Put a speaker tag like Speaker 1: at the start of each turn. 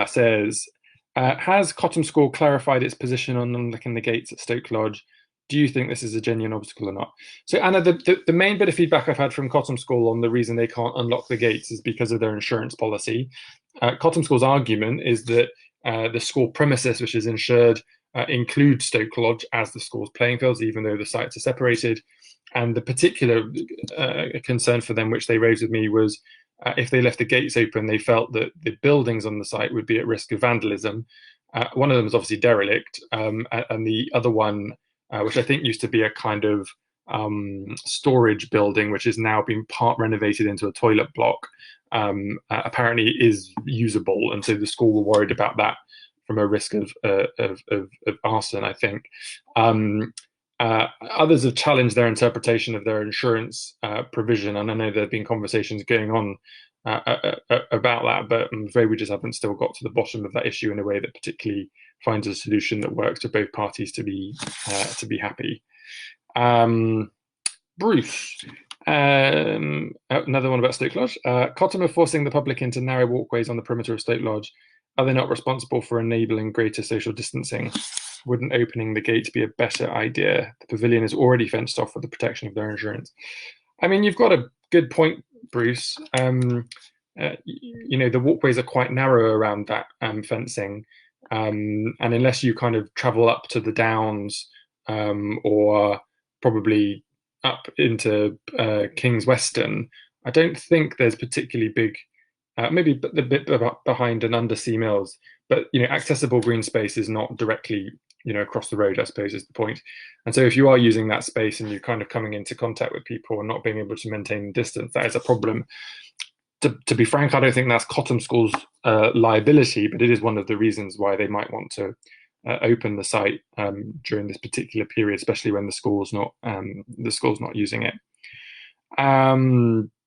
Speaker 1: says, has Cotham School clarified its position on unlocking the gates at Stoke Lodge? Do you think this is a genuine obstacle or not? So, Anna, the main bit of feedback I've had from Cotham School on the reason they can't unlock the gates is because of their insurance policy. Cotham School's argument is that the school premises, which is insured, include Stoke Lodge as the school's playing fields, even though the sites are separated. And the particular concern for them, which they raised with me, was if they left the gates open, they felt that the buildings on the site would be at risk of vandalism. One of them is obviously derelict, and the other one, which I think used to be a kind of storage building, which is now being part renovated into a toilet block, apparently is usable. And so the school were worried about that from a risk of arson, I think. Others have challenged their interpretation of their insurance provision, and I know there have been conversations going on about that, but I'm afraid we just haven't still got to the bottom of that issue in a way that particularly finds a solution that works for both parties to be happy. Bruce, another one about Stoke Lodge. Cotham are forcing the public into narrow walkways on the perimeter of Stoke Lodge. Are they not responsible for enabling greater social distancing? Wouldn't opening the gate be a better idea? The pavilion is already fenced off for the protection of their insurance. I mean, you've got a good point, Bruce. The walkways are quite narrow around that fencing. And unless you kind of travel up to the downs or probably up into King's Weston, I don't think there's particularly big, maybe the bit behind and under Sea Mills, but accessible green space is not directly across the road, I suppose, is the point. And so if you are using that space and you're kind of coming into contact with people and not being able to maintain distance, that is a problem. To be frank, I don't think that's Cotham School's liability, but it is one of the reasons why they might want to open the site during this particular period, especially when the school's not using it.